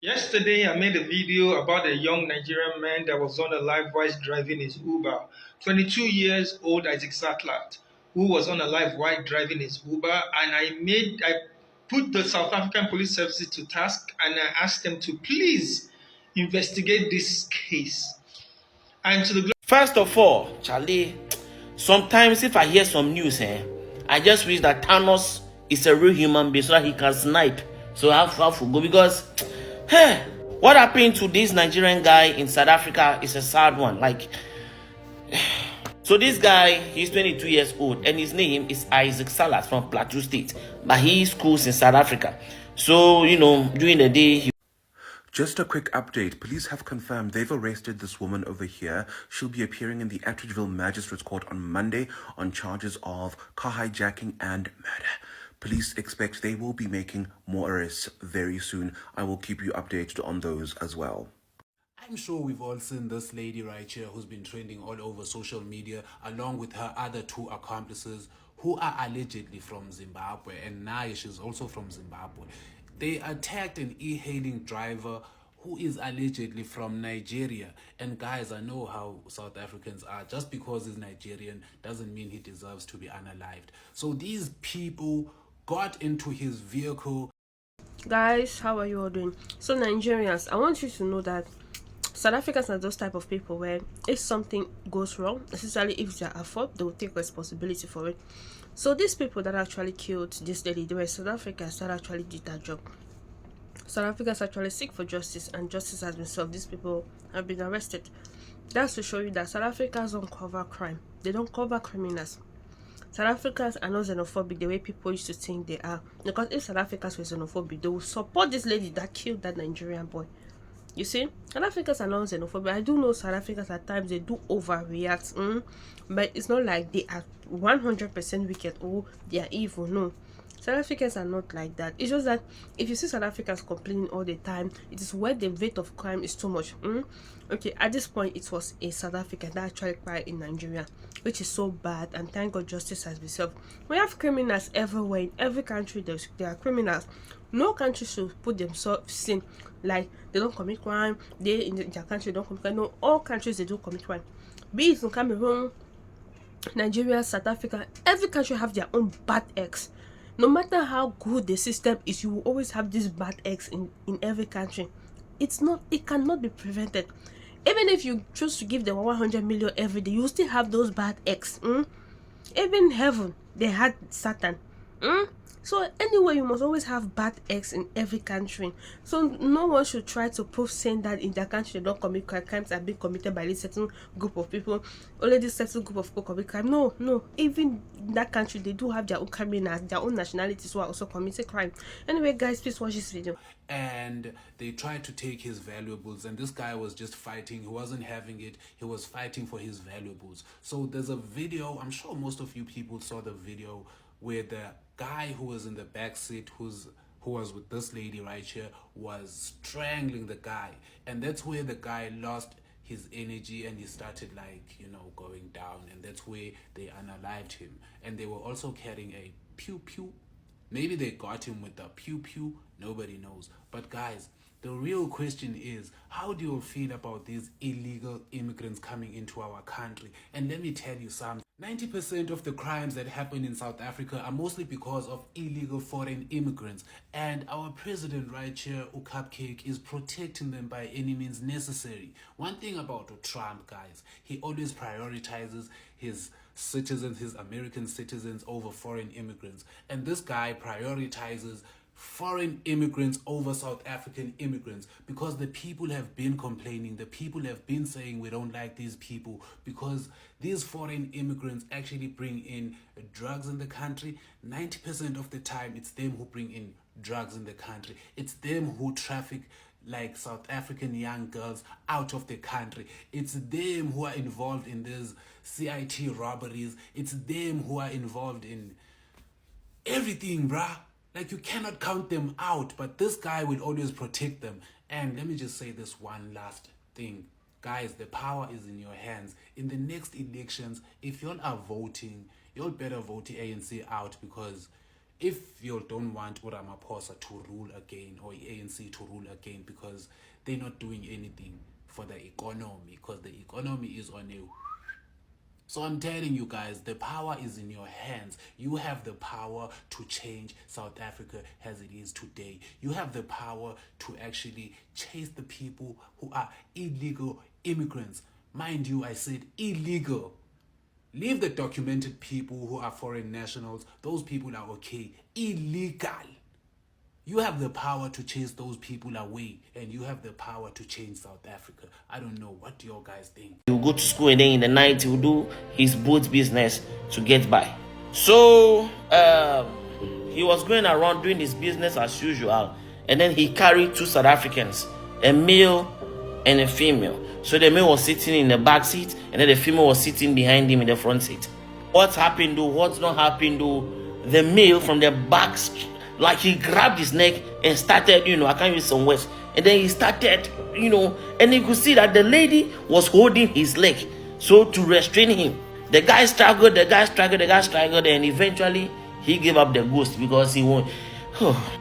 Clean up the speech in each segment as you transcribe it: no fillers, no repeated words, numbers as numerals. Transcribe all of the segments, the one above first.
Yesterday, I made a video about a young Nigerian man that was on a live while driving his Uber. 22 years old Isaac Satlat, who was on a live while driving his Uber, and I put the South African Police Services to task, and I asked them to please investigate this case. And to the First of all, Charlie, sometimes if I hear some news, I just wish that Thanos is a real human being so that he can snipe. So I have to go because, hey, what happened to this Nigerian guy in South Africa is a sad one. Like, so this guy, he's 22 years old, and his name is Isaac Salas from Plateau State, but he schools in South Africa. So during the day, Just a quick update. Police have confirmed they've arrested this woman over here. She'll be appearing in the Atteridgeville Magistrates Court on Monday on charges of car hijacking and murder. Police expect they will be making more arrests very soon. I will keep you updated on those as well. I'm sure we've all seen this lady right here who's been trending all over social media along with her other two accomplices who are allegedly from Zimbabwe, and Naya, she's also from Zimbabwe. They attacked an e-hailing driver who is allegedly from Nigeria. And guys, I know how South Africans are. Just because he's Nigerian doesn't mean he deserves to be unalived. So these people got into his vehicle. Guys, how are you all doing? So Nigerians, I want you to know that South Africans are those type of people where if something goes wrong, especially if they are at fault, they will take responsibility for it. So these people that actually killed this lady, they were South Africans that actually did that job. South Africans actually seek for justice, and justice has been served. These people have been arrested. That's to show you that South Africans don't cover crime. They don't cover criminals. South Africans are not xenophobic the way people used to think they are. Because if South Africans were xenophobic, they would support this lady that killed that Nigerian boy. You see, South Africans are not xenophobic. I do know South Africans at times they do overreact, but it's not like they are 100% wicked or they are evil. No, South Africans are not like that. It's just that if you see South Africans complaining all the time, it is where the rate of crime is too much. Okay, at this point, it was a South African that actually cried in Nigeria, which is so bad, and thank God justice has been served. We have criminals everywhere. In every country, there are criminals. No country should put themselves in like they don't commit crime. They in their country don't commit crime. No, all countries they do commit crime. Be it in Cameroon, Nigeria, South Africa, every country have their own bad eggs. No matter how good the system is, you will always have these bad eggs in every country. It cannot be prevented. Even if you choose to give them 100 million every day, you still have those bad eggs. Even heaven, they had Satan. So anyway, you must always have bad eggs in every country. So no one should try to prove saying that in their country they don't commit crimes are being committed by this certain group of people. Only this certain group of people commit crime. No. Even in that country they do have their own criminals, their own nationalities who are also committing crime. Anyway, guys, please watch this video. And they tried to take his valuables, and this guy was just fighting. He wasn't having it. He was fighting for his valuables. So there's a video, I'm sure most of you people saw the video, where the guy who was in the back seat, who was with this lady right here, was strangling the guy. And that's where the guy lost his energy and he started going down, and that's where they unalived him. And they were also carrying a pew pew. Maybe they got him with the pew pew, nobody knows. But guys, the real question is, how do you feel about these illegal immigrants coming into our country? And let me tell you something. 90% of the crimes that happen in South Africa are mostly because of illegal foreign immigrants. And our president right here, Cupcake, is protecting them by any means necessary. One thing about Trump, guys, he always prioritizes his citizens, his American citizens, over foreign immigrants. And this guy prioritizes foreign immigrants over South African immigrants because the people have been complaining. The people have been saying we don't like these people because these foreign immigrants actually bring in drugs in the country. 90% of the time, it's them who bring in drugs in the country. It's them who traffic like South African young girls out of the country. It's them who are involved in these CIT robberies. It's them who are involved in everything, bruh. Like, you cannot count them out, but this guy will always protect them. And let me just say this one last thing. Guys, the power is in your hands. In the next elections, if y'all are voting, y'all better vote the ANC out, because if you don't want Ramaphosa to rule again or ANC to rule again, because they're not doing anything for the economy, because the economy is on a... So I'm telling you guys, the power is in your hands. You have the power to change South Africa as it is today. You have the power to actually chase the people who are illegal immigrants. Mind you, I said illegal. Leave the documented people who are foreign nationals. Those people are okay. Illegal. You have the power to chase those people away, and you have the power to change South Africa. I don't know. What do you guys think? He will go to school and then in the night he will do his boat business to get by. So he was going around doing his business as usual, and then he carried two South Africans, a male and a female. So the male was sitting in the back seat, and then the female was sitting behind him in the front seat. What happened though? What's not happened though? The male from the back, like he grabbed his neck and started, I can't use some words. And then he started, and you could see that the lady was holding his leg. So to restrain him, the guy struggled, and eventually he gave up the ghost because he won.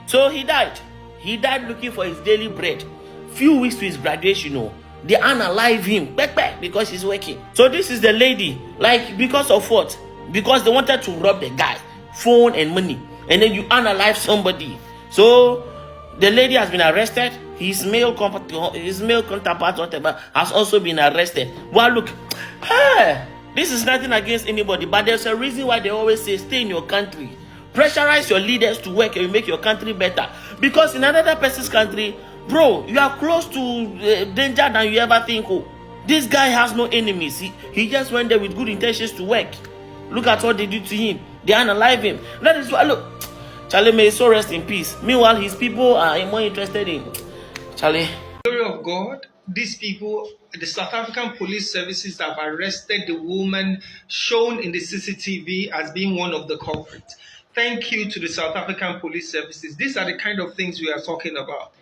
So he died. He died looking for his daily bread. Few weeks to his graduation, they unalive him because he's working. So this is the lady, like, because of what? Because they wanted to rob the guy, phone and money. And then you unalive somebody. So the lady has been arrested. His male counterpart, whatever, has also been arrested. Well, look, this is nothing against anybody, but there's a reason why they always say stay in your country. Pressurize your leaders to work and you make your country better. Because in another person's country, bro, you are close to danger than you ever think. Oh, this guy has no enemies. He just went there with good intentions to work. Look at what they did to him. They unalive him. That is why, look, Charlie, may so rest in peace. Meanwhile, his people are more interested in Charlie. Glory of God, these people, the South African police services have arrested the woman shown in the CCTV as being one of the culprits. Thank you to the South African police services. These are the kind of things we are talking about.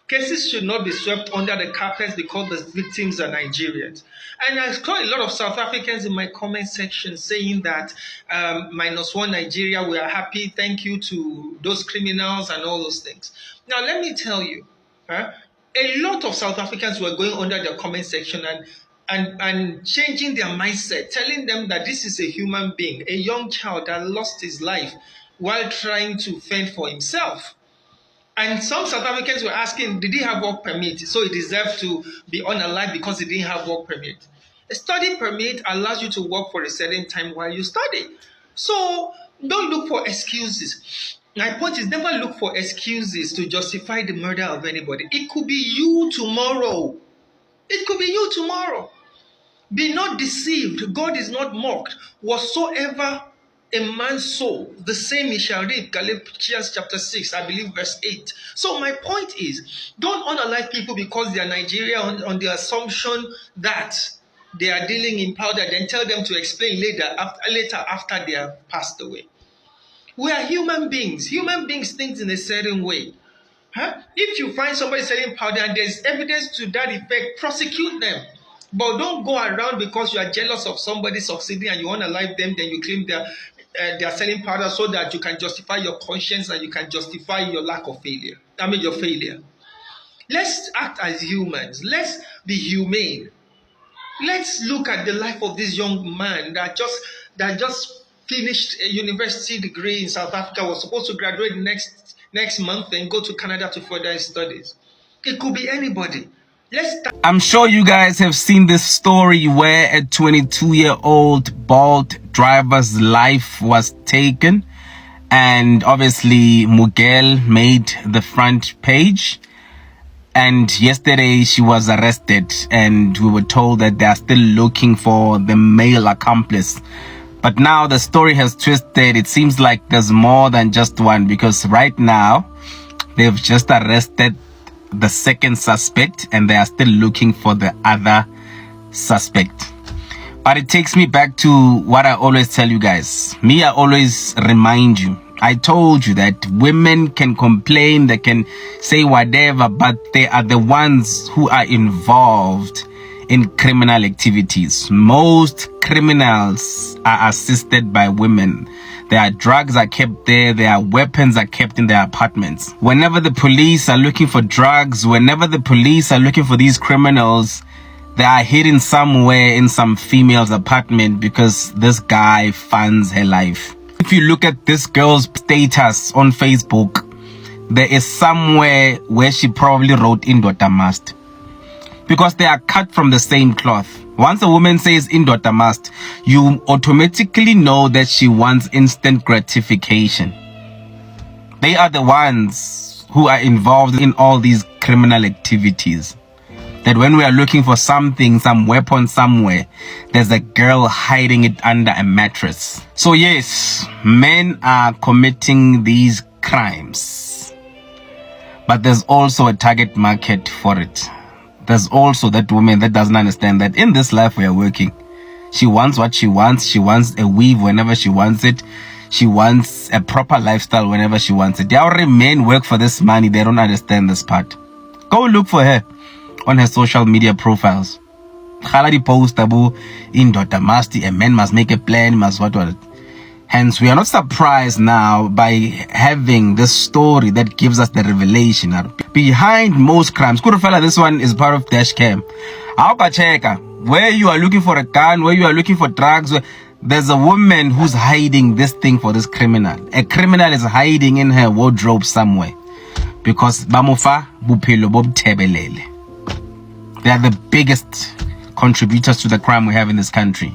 Cases should not be swept under the carpet because the victims are Nigerians. And I saw a lot of South Africans in my comment section saying that -1 Nigeria, we are happy, thank you to those criminals and all those things. Now, let me tell you, a lot of South Africans were going under their comment section and changing their mindset, telling them that this is a human being, a young child that lost his life while trying to fend for himself. And some South Africans were asking, did he have work permit? So he deserved to be unalive because he didn't have work permit. A study permit allows you to work for a certain time while you study. So don't look for excuses. My point is, never look for excuses to justify the murder of anybody. It could be you tomorrow. It could be you tomorrow. Be not deceived. God is not mocked. Whatsoever a man sow, the same he shall reap. Galatians chapter 6, I believe verse 8. So my point is, don't unalive people because they are Nigerian on the assumption that they are dealing in powder, then tell them to explain later after they have passed away. We are human beings. Human beings think in a certain way. If you find somebody selling powder and there's evidence to that effect, prosecute them. But don't go around because you are jealous of somebody succeeding and you want to unalive them, then you claim they are selling powder so that you can justify your conscience and you can justify your lack of failure. Your failure. Let's act as humans. Let's be humane. Let's look at the life of this young man that just finished a university degree in South Africa, was supposed to graduate next month and go to Canada to further his studies. It could be anybody. I'm sure you guys have seen this story where a 22-year-old bald driver's life was taken, and obviously Miguel made the front page. And yesterday she was arrested, and we were told that they are still looking for the male accomplice. But now the story has twisted. It seems like there's more than just one, because right now they've just arrested the second suspect and they are still looking for the other suspect. But it takes me back to what I always tell you guys. I always remind you, I told you that women can complain, they can say whatever, but they are the ones who are involved in criminal activities. Most criminals are assisted by women. Their drugs are kept there. Their weapons are kept in their apartments. Whenever the police are looking for drugs, whenever the police are looking for these criminals, they are hidden somewhere in some female's apartment because this guy funds her life. If you look at this girl's status on Facebook, there is somewhere where she probably wrote Indota must, because they are cut from the same cloth. Once a woman says Indota must, you automatically know that she wants instant gratification. They are the ones who are involved in all these criminal activities. That when we are looking for something, some weapon somewhere, there's a girl hiding it under a mattress. So yes, men are committing these crimes, but there's also a target market for it. There's also that woman that doesn't understand that in this life we are working. She wants what she wants. She wants a weave whenever she wants it. She wants a proper lifestyle whenever she wants it. They already men work for this money. They don't understand this part. Go look for her on her social media profiles. Khaladi post abu Indota must, a man must make a plan, must what. Hence, we are not surprised now by having this story that gives us the revelation. Behind most crimes, Kurufala, this one is part of dash cam. Where you are looking for a gun, where you are looking for drugs, there's a woman who's hiding this thing for this criminal. A criminal is hiding in her wardrobe somewhere. Because Bamufa Bupelo Bob Tebelele. They are the biggest contributors to the crime we have in this country.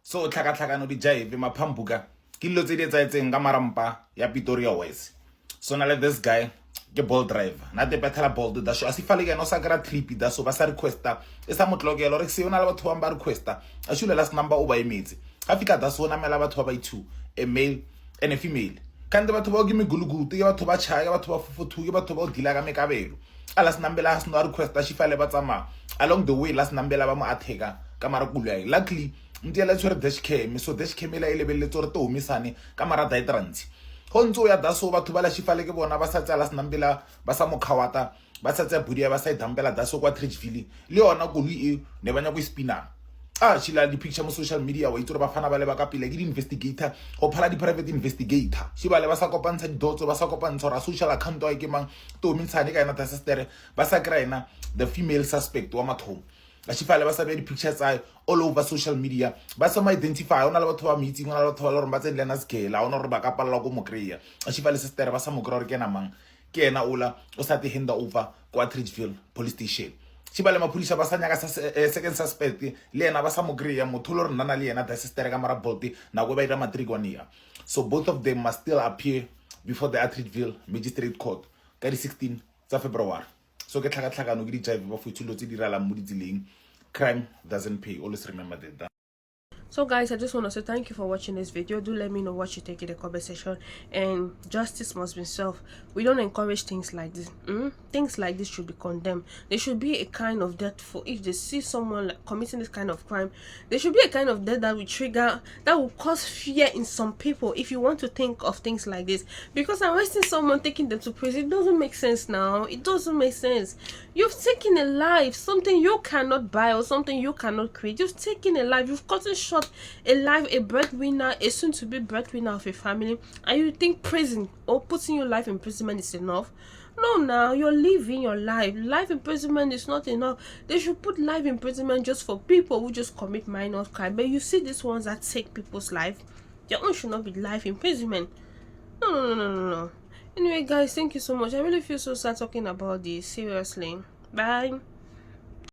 So tlhaka no di jive maphambuka ke dilo tse di etsaetseng ka marampa ya Pretoria West. So na let this guy ke bolt driver na te petala bolt da so asifale ke no sa kra trip da so ba sa requesta e sa motlokelo re se yona la batho ba ba requesta a shule last number o ba emetse ga fika da so na mela batho ba 2 a male and a female kante batho ba go megulugutu ke batho ba chaya ke batho ba fufuthu ke batho ba dila ka mekabelo a last number la no requesta shifale ba tsama along the way last number la ba mo atheka ka marakulu ya luckily mtiela tswere dash cam so dash cam la ile belle tsore to misane ka mara diatrants go ntse ya daso batho ba la shifale ke bona ba sa tsala snambela ba sa mokhawata ba sa tsa budia ba sa idambela daso kwa Tridgeville le yona kolui e ne banya go spina shila di picture mo social media wa itore ba fana ba le ba ka pile ke di investigator go phala di private investigator shi ba le ba sa kopantsha di dotso ba sa kopantsha ra social account wa ke mang to mintshane ka ena ta sister ba sa kra ena the female suspect wa mathomo la shifale ba sa be di pictures all over social media ba sa ma identify ona le batho ba meeting ona le batho ba le ba tseng lena skela ona re ba ka palla go mo kreya a shifale sister ba sa mo kra re ke na mang ke ena ola o sa te hand over kwa Tridgeville police station shibale mapulisa ba sa nyaka sa second suspect le ena ba sa mo kreya motho le re nna le ena da sister ka mara bolt na go ba ira matric one year. So both of them must still appear before the Tridgeville Magistrate Court ka di 16 tsa February. So ke tlhaka no ke di jive ba futhulo tse di ralang mo ditseleng. Crime doesn't pay. Always remember that. So guys, I just want to say thank you for watching this video. Do let me know what you think in the comment section, and justice must be served. We don't encourage things like this. Things like this should be condemned. There should be a kind of death for if they see someone like committing this kind of crime. There should be a kind of death that will trigger, that will cause fear in some people if you want to think of things like this, because arresting someone, taking them to prison, it doesn't make sense now. It doesn't make sense. You've taken a life, something you cannot buy or something you cannot create. You've taken a life, you've gotten shot a life, a breadwinner, a soon-to-be breadwinner of a family, and you think prison or putting your life in imprisonment is enough? No, now you're living your life. Life imprisonment is not enough. They should put life imprisonment just for people who just commit minor crime. But you see these ones that take people's life, their own should not be life imprisonment. No. Anyway, guys, thank you so much. I really feel so sad talking about this. Seriously. Bye.